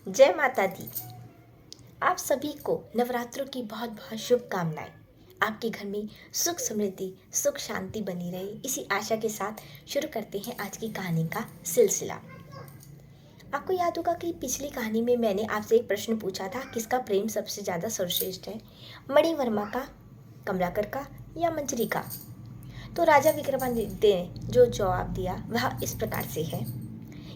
जय माता दी। आप सभी को नवरात्रों की बहुत बहुत शुभकामनाएं। आपके घर में सुख समृद्धि सुख शांति बनी रहे, इसी आशा के साथ शुरू करते हैं आज की कहानी का सिलसिला। आपको याद होगा कि पिछली कहानी में मैंने आपसे एक प्रश्न पूछा था, किसका प्रेम सबसे ज़्यादा सर्वश्रेष्ठ है, मणिवर्मा का, कमलाकर का या मंजरी का। तो राजा विक्रमादित्य ने जो जवाब दिया वह इस प्रकार से है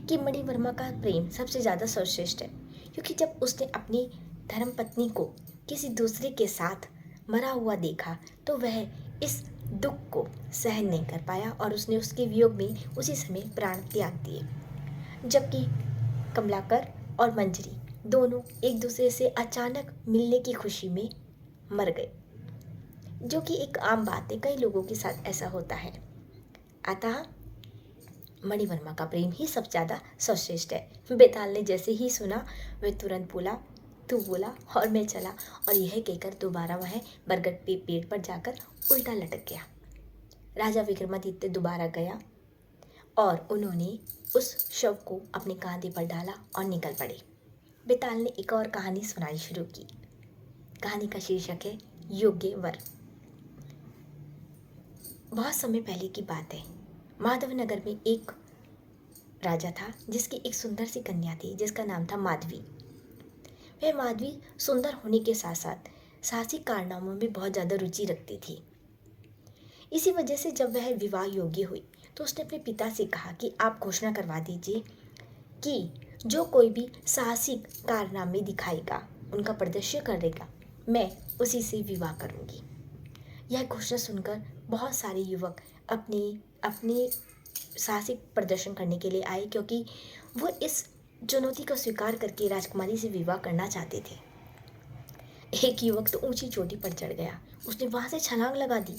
कि मणिवर्मा का प्रेम सबसे ज़्यादा सर्वश्रेष्ठ है, क्योंकि जब उसने अपनी धर्मपत्नी को किसी दूसरे के साथ मरा हुआ देखा तो वह इस दुख को सहन नहीं कर पाया और उसने उसके वियोग में उसी समय प्राण त्याग दिए। जबकि कमलाकर और मंजरी दोनों एक दूसरे से अचानक मिलने की खुशी में मर गए, जो कि एक आम बात है, कई लोगों के साथ ऐसा होता है। अतः मणिवर्मा का प्रेम ही सबसे ज़्यादा सर्वश्रेष्ठ है। बेताल ने जैसे ही सुना वह तुरंत बोला, तू बोला और मैं चला, और यह कहकर दोबारा वह बरगद पे पेड़ पर जाकर उल्टा लटक गया। राजा विक्रमादित्य दोबारा गया और उन्होंने उस शव को अपने कांधे पर डाला और निकल पड़े। बेताल ने एक और कहानी सुनाई शुरू की। कहानी का शीर्षक है योग्य वर। बहुत समय पहले की बात है। माधवनगर में एक राजा था जिसकी एक सुंदर सी कन्या थी जिसका नाम था माधवी। वह माधवी सुंदर होने के साथ साथ साहसिक कारनामों में बहुत ज़्यादा रुचि रखती थी। इसी वजह से जब वह विवाह योग्य हुई तो उसने अपने पिता से कहा कि आप घोषणा करवा दीजिए कि जो कोई भी साहसिक कारनामे दिखाएगा, उनका प्रदर्शन करेगा, मैं उसी से विवाह करूंगी। यह घोषणा सुनकर बहुत सारे युवक अपने अपने साहसिक प्रदर्शन करने के लिए आए, क्योंकि वो इस चुनौती को स्वीकार करके राजकुमारी से विवाह करना चाहते थे। एक युवक तो ऊंची चोटी पर चढ़ गया, उसने वहां से छलांग लगा दी।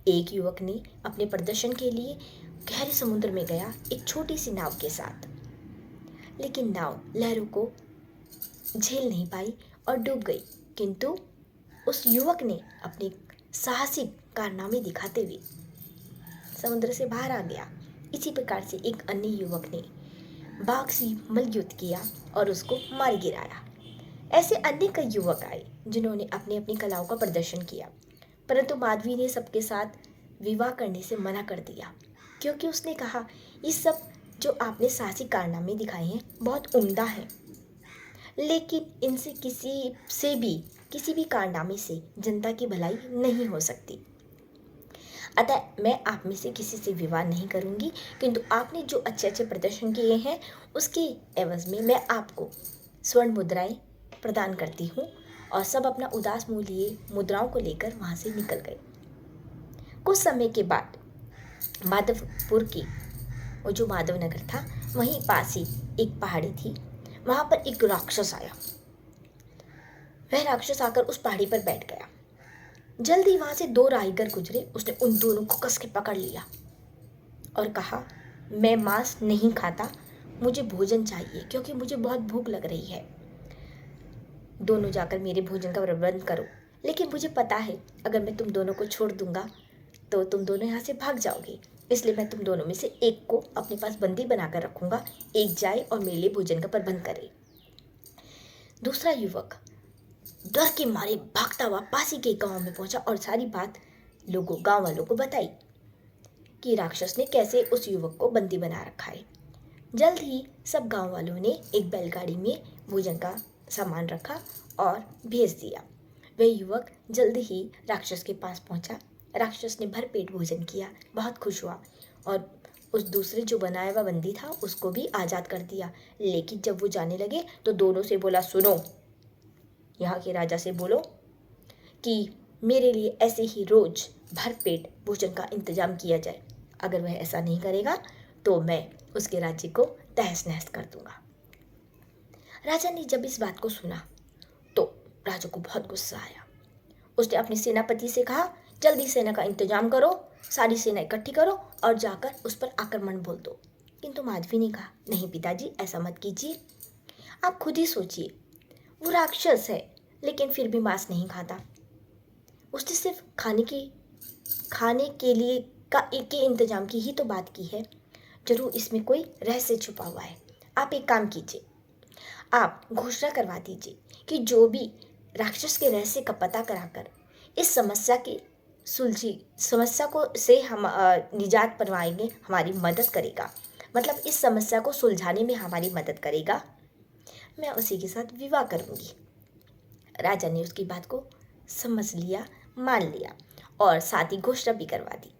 एक युवक ने अपने प्रदर्शन के लिए गहरे समुद्र में गया एक छोटी सी नाव के साथ, लेकिन नाव लहरों को झेल नहीं पाई और डूब गई। किंतु उस युवक ने अपने साहसिक कारनामे दिखाते हुए समुद्र से बाहर आ गया। इसी प्रकार से एक अन्य युवक ने बाघ से मल्लयुद्ध किया और उसको मार गिराया। ऐसे अन्य कई युवक आए जिन्होंने अपनी अपनी कलाओं का प्रदर्शन किया, परंतु माधवी ने सबके साथ विवाह करने से मना कर दिया, क्योंकि उसने कहा ये सब जो आपने साहसिक कारनामे दिखाए हैं बहुत उम्दा हैं, लेकिन इनसे किसी भी कारनामे से जनता की भलाई नहीं हो सकती। अतः मैं आप में से किसी से विवाह नहीं करूंगी, किंतु आपने जो अच्छे अच्छे प्रदर्शन किए हैं उसके एवज में मैं आपको स्वर्ण मुद्राएं प्रदान करती हूँ। और सब अपना उदास मुंह लिए मुद्राओं को लेकर वहां से निकल गए। कुछ समय के बाद माधवपुर की वो जो माधवनगर था वहीं पास ही एक पहाड़ी थी, वहां पर एक राक्षस आया। वह राक्षस आकर उस पहाड़ी पर बैठ गया। जल्दी वहां से दो राहीगर गुजरे, उसने उन दोनों को कस के पकड़ लिया और कहा, मैं मांस नहीं खाता, मुझे भोजन चाहिए क्योंकि मुझे बहुत भूख लग रही है। दोनों जाकर मेरे भोजन का प्रबंध करो, लेकिन मुझे पता है अगर मैं तुम दोनों को छोड़ दूंगा तो तुम दोनों यहाँ से भाग जाओगे, इसलिए मैं तुम दोनों में से एक को अपने पास बंदी बनाकर रखूंगा। एक जाए और मेरे लिए भोजन का प्रबंध करे। दूसरा युवक डर के मारे भागता हुआ पास ही के गांव में पहुंचा और सारी बात गांव वालों को बताई कि राक्षस ने कैसे उस युवक को बंदी बना रखा है। जल्द ही सब गांव वालों ने एक बैलगाड़ी में भोजन का सामान रखा और भेज दिया। वह युवक जल्द ही राक्षस के पास पहुंचा। राक्षस ने भरपेट भोजन किया, बहुत खुश हुआ और उस दूसरे जो बनाया हुआ बंदी था उसको भी आज़ाद कर दिया। लेकिन जब वो जाने लगे तो दोनों से बोला, सुनो, यहाँ के राजा से बोलो कि मेरे लिए ऐसे ही रोज भरपेट भोजन का इंतजाम किया जाए। अगर वह ऐसा नहीं करेगा तो मैं उसके राज्य को तहस नहस कर दूंगा। राजा ने जब इस बात को सुना तो राजा को बहुत गुस्सा आया। उसने अपने सेनापति से कहा, जल्दी सेना का इंतजाम करो, सारी सेना इकट्ठी करो और जाकर उस पर आक्रमण बोल दो। किंतु माधवी ने कहा, नहीं पिताजी, ऐसा मत कीजिए, आप खुद ही सोचिए, वो राक्षस है लेकिन फिर भी मांस नहीं खाता। उसने सिर्फ खाने के लिए के इंतजाम की ही तो बात की है। जरूर इसमें कोई रहस्य छुपा हुआ है। आप एक काम कीजिए, आप घोषणा करवा दीजिए कि जो भी राक्षस के रहस्य का पता कराकर इस समस्या को से हम निजात पाएंगे, हमारी मदद करेगा, मतलब इस समस्या को सुलझाने में हमारी मदद करेगा, मैं उसी के साथ विवाह करूंगी। राजा ने उसकी बात को समझ लिया, मान लिया और साथ ही घोषणा भी करवा दी।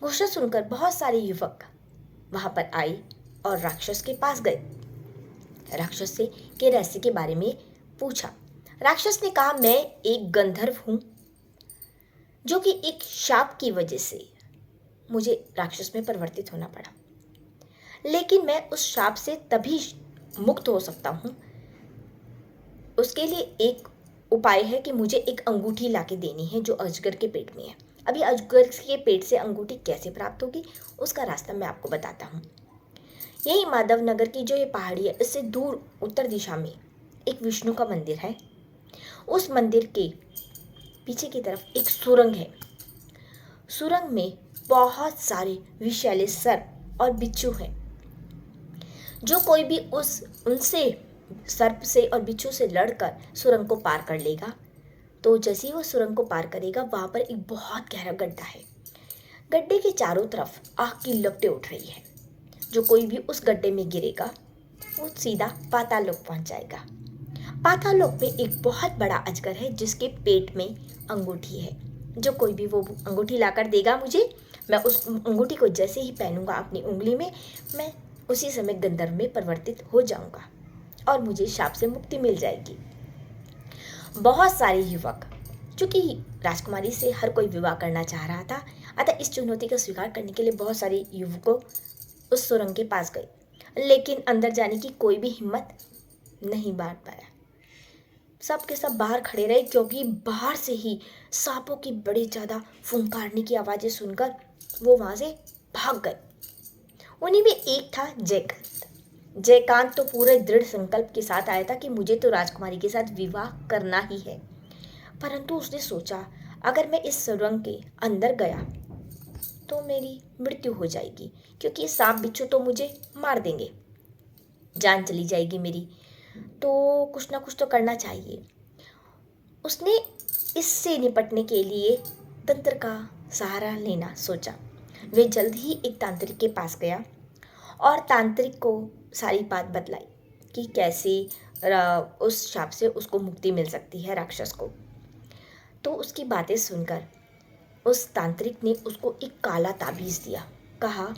घोषणा सुनकर बहुत सारे युवक वहां पर आए और राक्षस के पास गए। राक्षस से के रहस्य के बारे में पूछा। राक्षस ने कहा, मैं एक गंधर्व हूं जो कि एक शाप की वजह से मुझे राक्षस में परिवर्तित होना पड़ा, लेकिन मैं उस शाप से तभी मुक्त हो सकता हूं। उसके लिए एक उपाय है कि मुझे एक अंगूठी लाके देनी है जो अजगर के पेट में है। अभी अजगर के पेट से अंगूठी कैसे प्राप्त होगी उसका रास्ता मैं आपको बताता हूँ। यही माधव नगर की जो ये पहाड़ी है, इससे दूर उत्तर दिशा में एक विष्णु का मंदिर है। उस मंदिर के पीछे की तरफ एक सुरंग है। सुरंग में बहुत सारे विषैले सर्प और बिच्छू हैं। जो कोई भी उनसे सर्प से और बिच्छू से लड़कर सुरंग को पार कर लेगा, तो जैसे ही वो सुरंग को पार करेगा वहां पर एक बहुत गहरा गड्ढा है। गड्ढे के चारों तरफ आग की लपटें उठ रही है। जो कोई भी उस गड्ढे में गिरेगा वो सीधा पाताल लोक पहुंच जाएगा। पाताल लोक में एक बहुत बड़ा अजगर है जिसके पेट में अंगूठी है। जो कोई भी वो अंगूठी लाकर देगा मुझे, मैं उस अंगूठी को जैसे ही पहनूंगा अपनी उंगली में, मैं उसी समय गंधर्व में परिवर्तित हो जाऊंगा और मुझे शाप से मुक्ति मिल जाएगी। बहुत सारे युवक, चूंकि राजकुमारी से हर कोई विवाह करना चाह रहा था, अतः इस चुनौती का स्वीकार करने के लिए बहुत सारे युवकों उस सुरंग के पास गए, लेकिन अंदर जाने की कोई भी हिम्मत नहीं बांट पाया। सब के सब बाहर खड़े रहे, क्योंकि बाहर से ही सांपों की बड़ी ज्यादा फुंकारने की आवाजें सुनकर वो वहां से भाग गए। उन्हीं में एक था जयकांत। जयकांत तो पूरे दृढ़ संकल्प के साथ आया था कि मुझे तो राजकुमारी के साथ विवाह करना ही है, परंतु उसने सोचा अगर मैं इस सुरंग के अंदर गया तो मेरी मृत्यु हो जाएगी, क्योंकि सांप बिच्छू तो मुझे मार देंगे, जान चली जाएगी मेरी, तो कुछ ना कुछ तो करना चाहिए। उसने इससे निपटने के लिए तंत्र का सहारा लेना सोचा। वे जल्द ही एक तांत्रिक के पास गया और तांत्रिक को सारी बात बतलाई कि कैसे उस शाप से उसको मुक्ति मिल सकती है, राक्षस को। तो उसकी बातें सुनकर उस तांत्रिक ने उसको एक काला ताबीज दिया। कहा,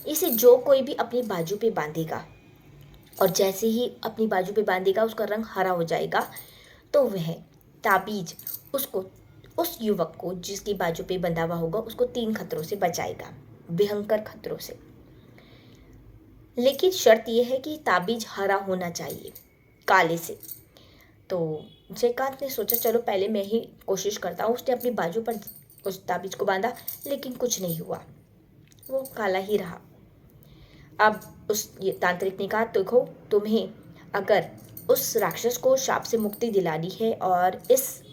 इसे जो कोई भी अपनी बाजू पे बांधेगा और जैसे ही अपनी बाजू पे बांधेगा उसका रंग हरा हो जाएगा, तो वह ताबीज उसको, उस युवक को जिसकी बाजू पे बंधा हुआ होगा, उसको 3 खतरों से बचाएगा, भयंकर खतरों से। लेकिन शर्त यह है कि ताबीज हरा होना चाहिए, काले से। तो जयकांत ने सोचा चलो पहले मैं ही कोशिश करता हूँ। उसने अपनी बाजू पर उस ताबीज को बांधा, लेकिन कुछ नहीं हुआ, वो काला ही रहा। अब उस तांत्रिक ने कहा, देखो तुम्हें अगर उस राक्षस को शाप से मुक्ति दिलानी है और इस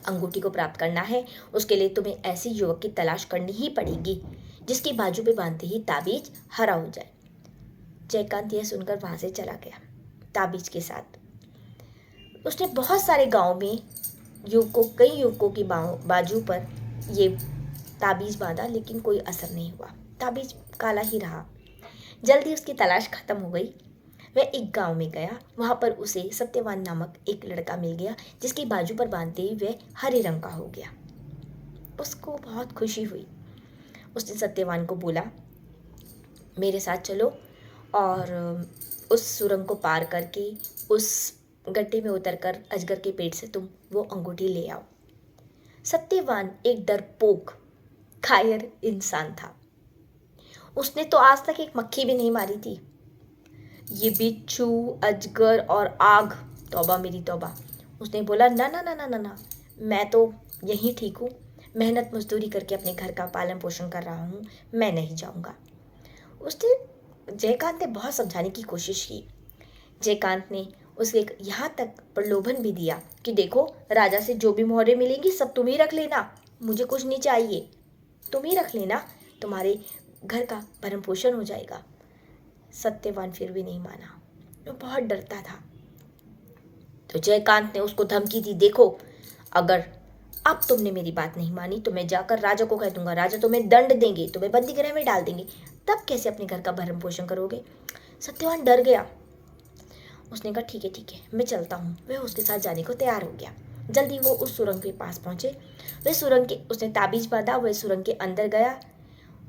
अंगूठी को प्राप्त करना है, उसके लिए तुम्हें ऐसे युवक की तलाश करनी ही पड़ेगी जिसकी बाजू पे बांधते ही ताबीज हरा हो जाए। जयकांत यह सुनकर वहां से चला गया ताबीज के साथ। उसने बहुत सारे गांव में कई युवकों की बाजू पर ये ताबीज बांधा, लेकिन कोई असर नहीं हुआ, ताबीज काला ही रहा। जल्दी उसकी तलाश खत्म हो गई। वह एक गांव में गया, वहां पर उसे सत्यवान नामक एक लड़का मिल गया जिसकी बाजू पर बांधते ही वह हरे रंग का हो गया। उसको बहुत खुशी हुई। उसने सत्यवान को बोला, मेरे साथ चलो और उस सुरंग को पार करके उस गड्ढे में उतरकर अजगर के पेट से तुम वो अंगूठी ले आओ। सत्यवान एक डरपोक कायर इंसान था। उसने तो आज तक एक मक्खी भी नहीं मारी थी। ये बिच्छू, अजगर और आग, तौबा मेरी तौबा। उसने बोला, ना ना ना ना ना ना, मैं तो यहीं ठीक हूँ, मेहनत मजदूरी करके अपने घर का पालन पोषण कर रहा हूँ, मैं नहीं जाऊँगा। उसने जयकांत ने बहुत समझाने की कोशिश की। जयकांत ने उसे यहाँ तक प्रलोभन भी दिया कि देखो, राजा से जो भी मोहरें मिलेंगी सब तुम ही रख लेना, मुझे कुछ नहीं चाहिए, तुम ही रख लेना, तुम्हारे घर का भरण पोषण हो जाएगा। सत्यवान फिर भी नहीं माना। वो बहुत डरता था। तो जयकांत ने उसको धमकी दी, देखो अगर अब तुमने मेरी बात नहीं मानी तो मैं जाकर राजा को कह दूंगा, राजा तुम्हें दंड देंगे, तुम्हें बंदी गृह में डाल देंगे, तब कैसे अपने घर का भरण पोषण करोगे। सत्यवान डर गया। उसने कहा ठीक है मैं चलता हूँ। वह उसके साथ जाने को तैयार हो गया। जल्दी वो उस सुरंग के पास पहुंचे। वह सुरंग के उसने ताबीज बांधा, वह सुरंग के अंदर गया।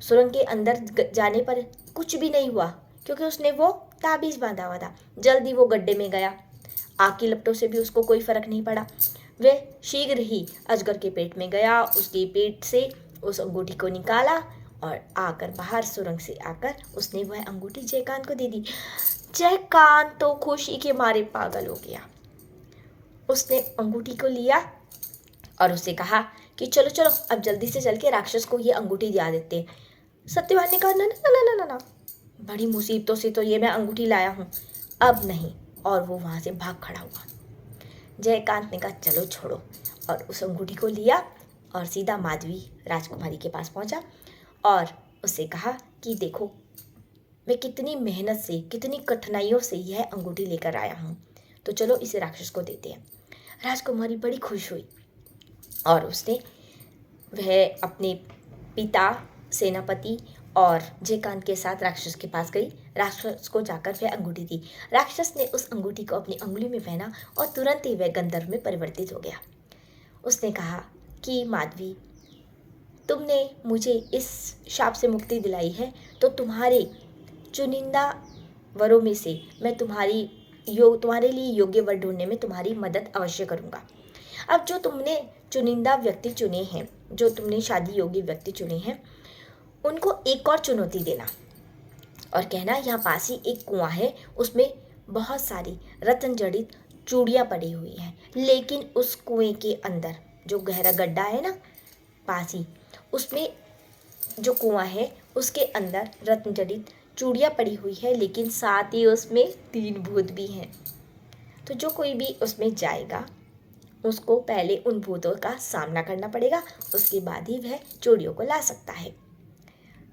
सुरंग के अंदर जाने पर कुछ भी नहीं हुआ क्योंकि उसने वो ताबीज बांधा हुआ था। जल्दी वो गड्ढे में गया। आग की लपटों से भी उसको कोई फर्क नहीं पड़ा। वह शीघ्र ही अजगर के पेट में गया, उसके पेट से उस अंगूठी को निकाला और आकर बाहर सुरंग से आकर उसने वह अंगूठी जयकांत को दे दी। जयकांत तो खुशी के मारे पागल हो गया। उसने अंगूठी को लिया और उससे कहा कि चलो चलो अब जल्दी से चल के राक्षस को ये अंगूठी दिला देते हैं। सत्यवान ने कहा ना ना ना ना ना ना, बड़ी मुसीबतों से तो ये मैं अंगूठी लाया हूँ, अब नहीं। और वो वहाँ से भाग खड़ा हुआ। जयकांत ने कहा चलो छोड़ो, और उस अंगूठी को लिया और सीधा माधवी राजकुमारी के पास पहुँचा और उससे कहा कि देखो मैं कितनी मेहनत से, कितनी कठिनाइयों से यह अंगूठी लेकर आया हूँ, तो चलो इसे राक्षस को देते हैं। राजकुमारी बड़ी खुश हुई और उसने वह अपने पिता, सेनापति और जयकांत के साथ राक्षस के पास गई। राक्षस को जाकर वह अंगूठी दी। राक्षस ने उस अंगूठी को अपनी अंगुली में पहना और तुरंत ही वह गंधर्व में परिवर्तित हो गया। उसने कहा कि माधवी, तुमने मुझे इस शाप से मुक्ति दिलाई है, तो तुम्हारे चुनिंदा वरों में से मैं तुम्हारे लिए योग्य वर ढूंढने में तुम्हारी मदद अवश्य करूँगा। अब जो तुमने चुनिंदा व्यक्ति चुने हैं, जो तुमने शादी योग्य व्यक्ति चुने हैं, उनको एक और चुनौती देना और कहना यहाँ पास ही एक कुआं है, उसमें बहुत सारी रत्न जड़ित चूड़ियाँ पड़ी हुई हैं, लेकिन उस कुएं के अंदर जो गहरा गड्ढा है ना पास ही, उसमें जो कुआं है उसके अंदर रत्न जड़ित चूड़ियाँ पड़ी हुई है, लेकिन साथ ही उसमें 3 भूत भी हैं। तो जो कोई भी उसमें जाएगा उसको पहले उन भूतों का सामना करना पड़ेगा, उसके बाद ही वह चूड़ियों को ला सकता है।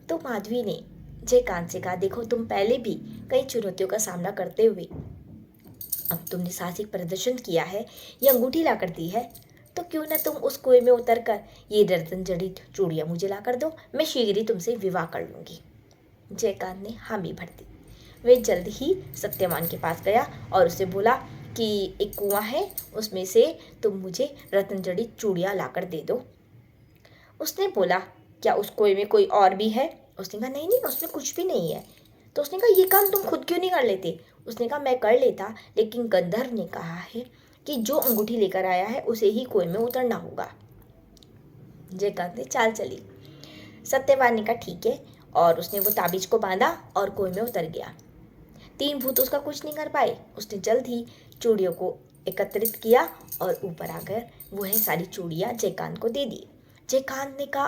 तो माधवी ने जयकांत से कहा, देखो तुम पहले भी कई चुनौतियों का सामना करते हुए अब तुमने साहसिक प्रदर्शन किया है, ये अंगूठी ला कर दी है, तो क्यों ना तुम उस कुएं में उतर कर ये रत्न जड़ित चूड़ियाँ मुझे ला कर दो, मैं शीघ्र ही तुमसे विवाह कर लूँगी। जयकांत ने हामी भर दी। वे जल्द ही सत्यवान के पास गया और उसे बोला कि एक कुआं है, उसमें से तुम मुझे रत्न जड़ित चूड़ियाँ ला कर दे दो। उसने बोला, क्या उस कुएं में कोई और भी है? उसने कहा नहीं नहीं, उसमें कुछ भी नहीं है। तो उसने कहा ये काम तुम खुद क्यों नहीं कर लेते? उसने कहा मैं कर लेता, लेकिन गंधर्व ने कहा है कि जो अंगूठी लेकर आया है उसे ही कुएं में उतरना होगा। जयकांत ने चाल चली। सत्यवान ने कहा ठीक है, और उसने वो ताबीज को बांधा और कुएं में उतर गया। 3 भूत उसका कुछ नहीं कर पाए। उसने जल्द ही चूड़ियों को एकत्रित किया और ऊपर आकर वह सारी चूड़ियाँ जयकांत को दे दी। जयकांत ने कहा,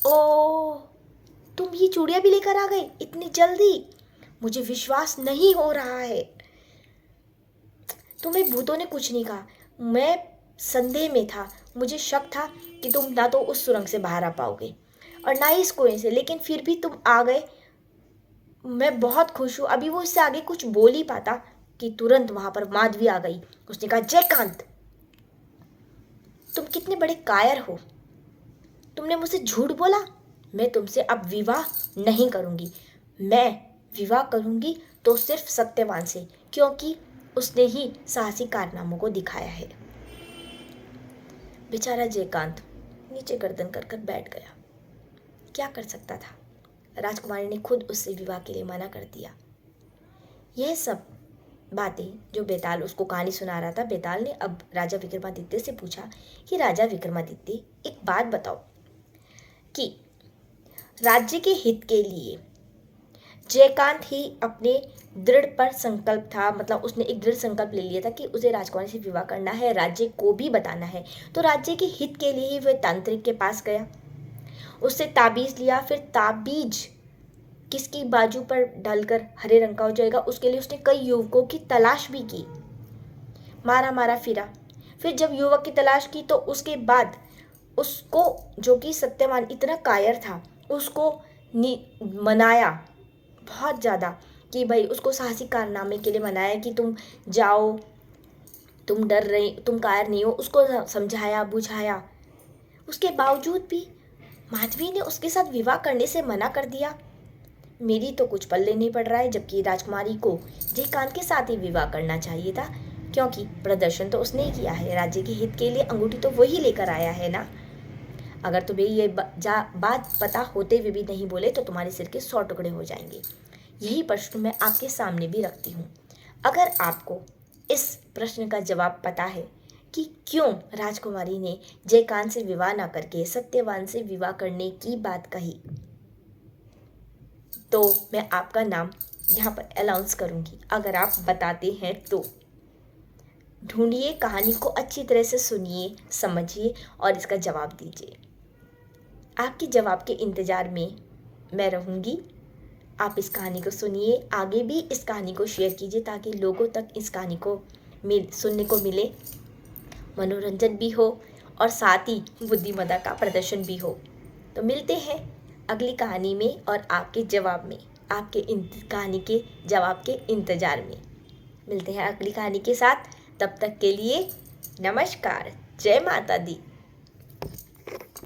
ओ तुम ये चूड़ियाँ भी लेकर आ गए इतनी जल्दी, मुझे विश्वास नहीं हो रहा है। तुम्हें भूतों ने कुछ नहीं कहा, मैं संदेह में था, मुझे शक था कि तुम ना तो उस सुरंग से बाहर आ पाओगे और ना ही इस कुएं से, लेकिन फिर भी तुम आ गए। मैं बहुत खुश हूँ। अभी वो इससे आगे कुछ बोल ही पाता कि तुरंत वहां पर माधवी आ गई। उसने कहा, जयकांत तुम कितने बड़े कायर हो, तुमने मुझसे झूठ बोला। मैं तुमसे अब विवाह नहीं करूंगी, मैं विवाह करूंगी तो सिर्फ सत्यवान से, क्योंकि उसने ही साहसी कारनामों को दिखाया है। बेचारा जयकांत नीचे गर्दन कर कर बैठ गया। क्या कर सकता था? राजकुमारी ने खुद उससे विवाह के लिए मना कर दिया। यह सब बातें जो बेताल उसको कहानी सुना रहा था, बेताल ने अब राजा विक्रमादित्य से पूछा कि राजा विक्रमादित्य, एक बात बताओ कि राज्य के हित के लिए जयकांत ही अपने दृढ़ पर संकल्प था, मतलब उसने एक दृढ़ संकल्प ले लिया था कि उसे राजकुमारी से विवाह करना है, राज्य को भी बताना है, तो राज्य के हित के लिए ही वह तांत्रिक के पास गया, उससे ताबीज लिया। फिर ताबीज किसकी बाजू पर डालकर हरे रंग का हो जाएगा, उसके लिए उसने कई युवकों की तलाश भी की, मारा मारा फिरा। फिर जब युवक की तलाश की तो उसके बाद उसको, जो कि सत्यवान इतना कायर था, उसको मनाया बहुत ज़्यादा कि भाई उसको साहसी कारनामे के लिए मनाया कि तुम जाओ, तुम डर रही, तुम कायर नहीं हो, उसको समझाया बुझाया, उसके बावजूद भी माधवी ने उसके साथ विवाह करने से मना कर दिया। मेरी तो कुछ पल्ले नहीं पड़ रहा है, जबकि राजकुमारी को जयकांत के साथ ही विवाह करना चाहिए था, क्योंकि प्रदर्शन तो उसने ही किया है, राज्य के हित के लिए अंगूठी तो वही लेकर आया है ना। अगर तुम्हें ये बात पता होते हुए भी नहीं बोले तो तुम्हारे सिर के 100 टुकड़े हो जाएंगे। यही प्रश्न मैं आपके सामने भी रखती हूँ। अगर आपको इस प्रश्न का जवाब पता है कि क्यों राजकुमारी ने जयकांत से विवाह न करके सत्यवान से विवाह करने की बात कही, तो मैं आपका नाम यहाँ पर अनाउंस करूँगी। अगर आप बताते हैं तो ढूंढिए, कहानी को अच्छी तरह से सुनिए, समझिए और इसका जवाब दीजिए। आपके जवाब के इंतज़ार में मैं रहूँगी। आप इस कहानी को सुनिए, आगे भी इस कहानी को शेयर कीजिए ताकि लोगों तक इस कहानी को सुनने को मिले, मनोरंजन भी हो और साथ ही बुद्धिमत्ता का प्रदर्शन भी हो। तो मिलते हैं अगली कहानी में और आपके जवाब में, आपके कहानी के जवाब के इंतज़ार में। मिलते हैं अगली कहानी के साथ, तब तक के लिए नमस्कार, जय माता दी।